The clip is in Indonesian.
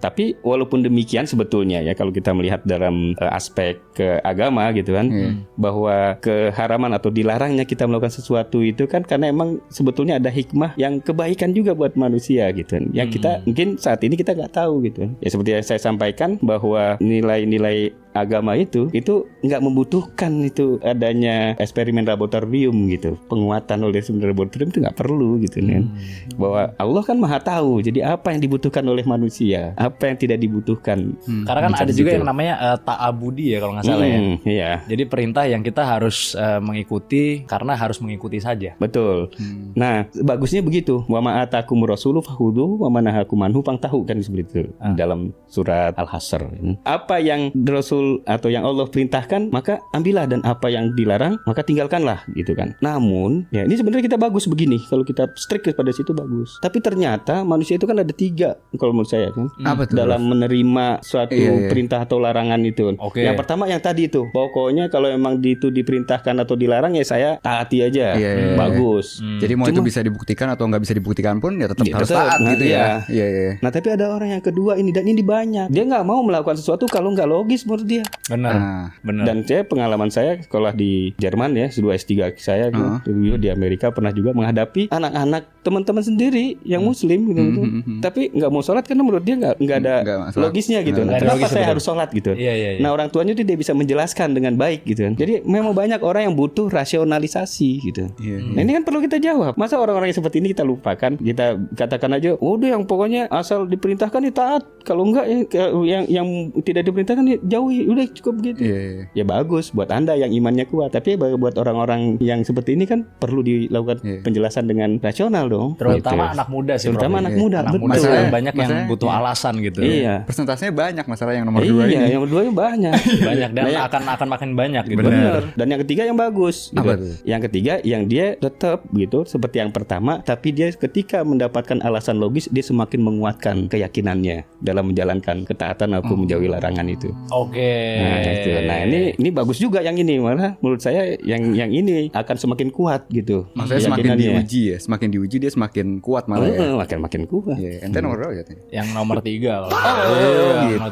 Tapi walaupun demikian sebetulnya ya kalau kita melihat dalam aspek agama gitu kan, bahwa keharaman atau dilarangnya kita melakukan sesuatu itu kan karena emang sebetulnya ada hikmah yang kebaikan juga buat manusia gitu kan. Yang kita mungkin saat ini kita nggak tahu gitu. Ya seperti yang saya sampaikan bahwa nilai-nilai agama itu nggak membutuhkan itu adanya eksperimen laboratorium gitu. Penguatan oleh eksperimen laboratorium itu nggak perlu gitu kan. Bahwa Allah kan maha tahu. Jadi apa yang dibutuhkan oleh manusia, apa yang tidak dibutuhkan. Karena kan ada juga yang namanya ta'abudi ya kalau nggak salah ya. Iya. Jadi perintah yang kita harus mengikuti karena harus mengikuti saja. Betul. Nah, bagusnya begitu. Wa ma atakum rasulu fakhudhu wa ma nahakum anhu fangtahu kan seperti itu dalam surat Al-Hasr. Apa yang Rasul atau yang Allah perintahkan maka ambillah, dan apa yang dilarang maka tinggalkanlah gitu kan. Namun ya ini sebenarnya kita bagus begini, kalau kita strict pada situ bagus. Tapi ternyata manusia itu kan ada 3 kalau menurut saya kan. Dalam menerima suatu perintah atau larangan itu. Yang pertama yang tadi itu, pokoknya kalau emang itu diperintahkan atau dilarang ya saya taati aja. Bagus. Jadi mau itu bisa dibuktikan atau nggak bisa dibuktikan pun ya tetap harus taat gitu ya. Nah tapi ada orang yang kedua ini, dan ini banyak, dia nggak mau melakukan sesuatu kalau nggak logis menurut dia. Benar. Dan pengalaman saya sekolah di Jerman ya, S2 S3 saya dulu di Amerika pernah juga menghadapi anak-anak teman-teman sendiri yang Muslim gitu, tapi nggak mau sholat karena menurut dia nggak ada logisnya gitu. Kenapa saya harus sholat gitu? Nah orang tuanya itu dia bisa menjelaskan dengan baik gitu kan. Jadi memang banyak orang yang butuh rasionalisasi gitu. Nah ini kan perlu kita jawab. Masa orang-orang yang seperti ini kita lupakan? Kita katakan aja, udah yang pokoknya asal diperintahkan ya taat. Kalau enggak ya yang tidak diperintahkan ya jauhi. Udah cukup gitu. Ya bagus buat Anda yang imannya kuat. Tapi buat orang-orang yang seperti ini kan perlu dilakukan penjelasan dengan rasional dong. Terutama anak muda sih. Terutama anak muda. Betul. Banyak yang butuh alasan gitu. Iya. Persentasenya banyak masalah yang nomor 2 ini. Iya, yang nomor 2 banyak. Banyak dan akan makin banyak gitu. Benar. Dan yang ketiga yang bagus gitu. Yang ketiga yang dia tetap gitu seperti yang pertama, tapi dia ketika mendapatkan alasan logis dia semakin menguatkan keyakinannya dalam menjalankan ketaatan atau menjauhi larangan itu. Nah, itu. Nah, ini bagus juga yang ini, malah menurut saya yang ini akan semakin kuat gitu. Maksudnya semakin diuji ya, semakin diuji dia semakin kuat malah ya. Makin kuat. Ente nomor berapa ya? Yang nomor 3 kalau. Gitu.